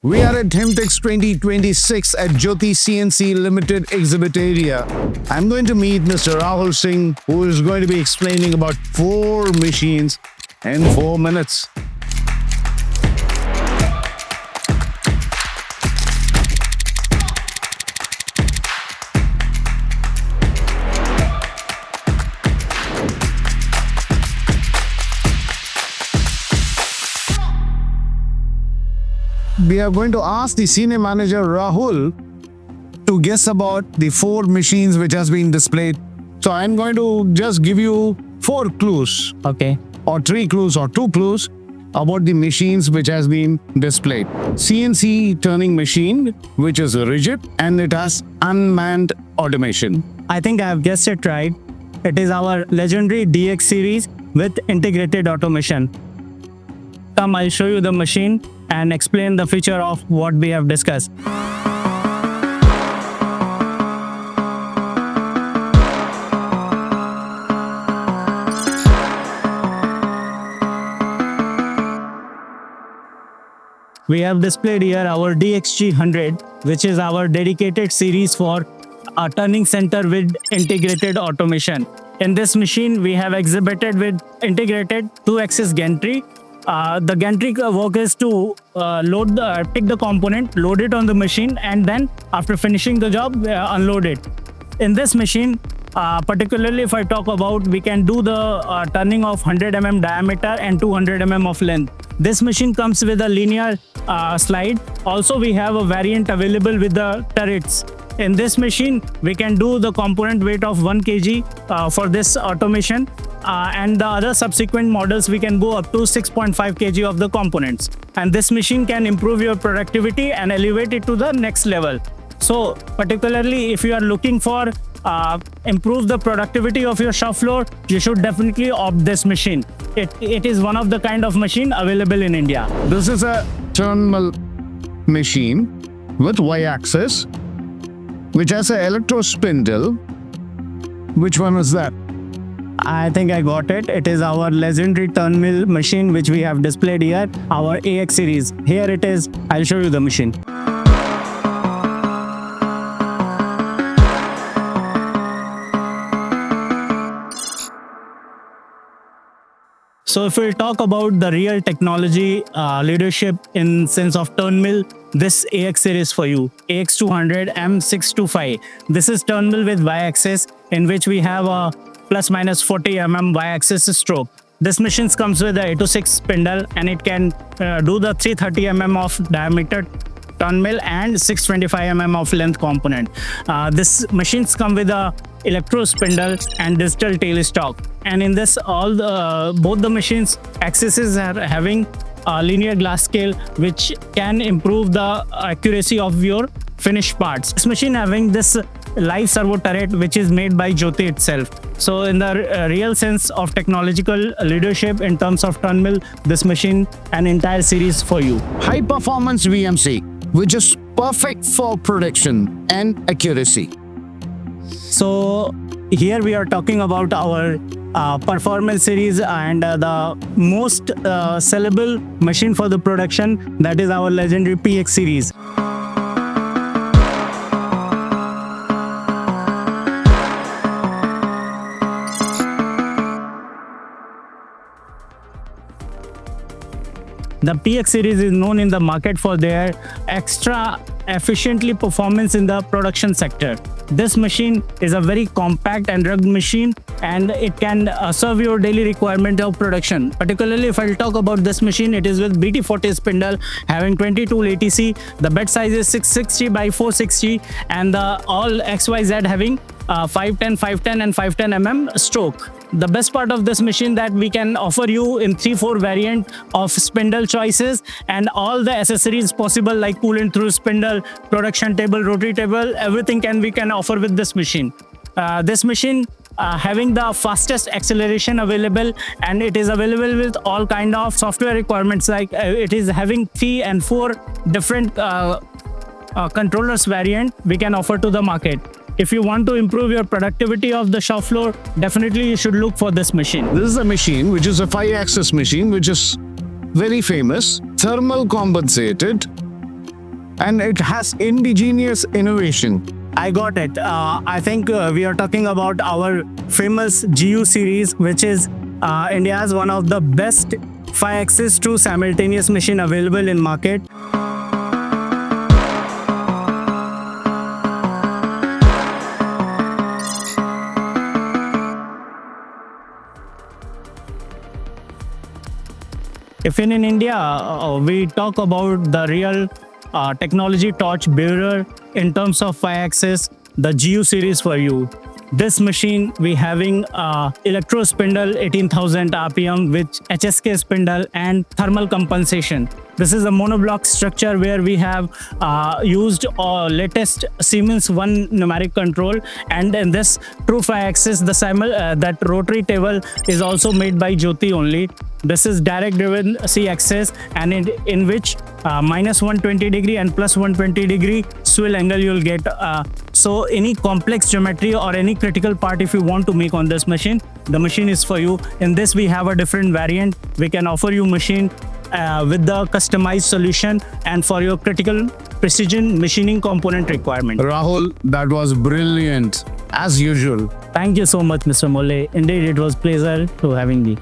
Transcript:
We are at HIMTEX 2026 at Jyoti CNC Limited exhibit area. I'm going to meet Mr. Rahul Singh, who is going to be explaining about 4 machines in 4 minutes. We are going to ask the senior manager Rahul to guess about the 4 machines which has been displayed. So I'm going to just give you 4 clues. Okay. Or 3 clues or 2 clues about the machines which has been displayed. CNC turning machine, which is rigid, and it has unmanned automation. I think I have guessed it right. It is our legendary DX series with integrated automation. Come, I'll show you the machine and explain the feature of what we have discussed. We have displayed here our DXG100, which is our dedicated series for a turning center with integrated automation. In this machine, we have exhibited with integrated 2-axis gantry. The gantry work is to pick the component, load it on the machine, and then after finishing the job, unload it. In this machine, particularly if I talk about, we can do the turning of 100 mm diameter and 200 mm of length. This machine comes with a linear slide. Also, we have a variant available with the turrets. In this machine, we can do the component weight of 1 kg for this automation. And the other subsequent models, we can go up to 6.5 kg of the components. And this machine can improve your productivity and elevate it to the next level. So particularly if you are looking for improve the productivity of your shop floor, you should definitely opt this machine. It is one of the kind of machine available in India. This is a terminal machine with Y-axis, which has an electro-spindle. Which one is that? I think I got it. It is our legendary turn mill machine which we have displayed here, our AX series. Here it is. I'll show you the machine. So if we'll talk about the real technology leadership in sense of turn mill, this AX series for you, AX200 M625. This is turn mill with Y-axis in which we have a plus minus 40 mm Y-axis stroke. This machine comes with a 8-6 spindle and it can do the 330 mm of diameter turn mill and 625 mm of length component. This machines come with a electro-spindle and digital tail stock. And in this, both the machines axes are having a linear glass scale which can improve the accuracy of your finished parts. This machine having this live servo turret which is made by Jyoti itself. So in the real sense of technological leadership in terms of turn mill, this machine an entire series for you. High performance VMC, which is perfect for prediction and accuracy. So here we are talking about our performance series and the most sellable machine for the production, that is our legendary PX series. The PX series is known in the market for their extra efficiently performance in the production sector. This machine is a very compact and rugged machine and it can serve your daily requirement of production. Particularly if I'll talk about this machine, it is with BT40 spindle having 20 tool ATC. The bed size is 660 by 460 and the all XYZ having 510, 510 and 510 mm stroke. The best part of this machine that we can offer you in 3-4 variant of spindle choices and all the accessories possible like pull and through spindle, production table, rotary table, everything we can offer with this machine. This machine having the fastest acceleration available and it is available with all kind of software requirements like it is having 3 and 4 different controllers variant we can offer to the market. If you want to improve your productivity of the shop floor, definitely you should look for this machine. This is a machine which is a 5-axis machine which is very famous, thermal compensated, and it has indigenous innovation. I got it. I think we are talking about our famous GU series, which is India's one of the best 5-axis true simultaneous machine available in market. If in India, we talk about the real technology torch bearer in terms of 5-axis, the GU series for you. This machine, we having electro-spindle 18,000 RPM with HSK spindle and thermal compensation. This is a monoblock structure where we have used latest Siemens ONE numeric control, and in this true 5-axis, that rotary table is also made by Jyoti only. This is direct driven C-axis, and in which minus 120 degree and plus 120 degree swivel angle you'll get. So any complex geometry or any critical part if you want to make on this machine, the machine is for you. In this we have a different variant. We can offer you machine with the customized solution and for your critical precision machining component requirement. Rahul, that was brilliant as usual. Thank you so much, Mr. Mole. Indeed, it was pleasure to having me.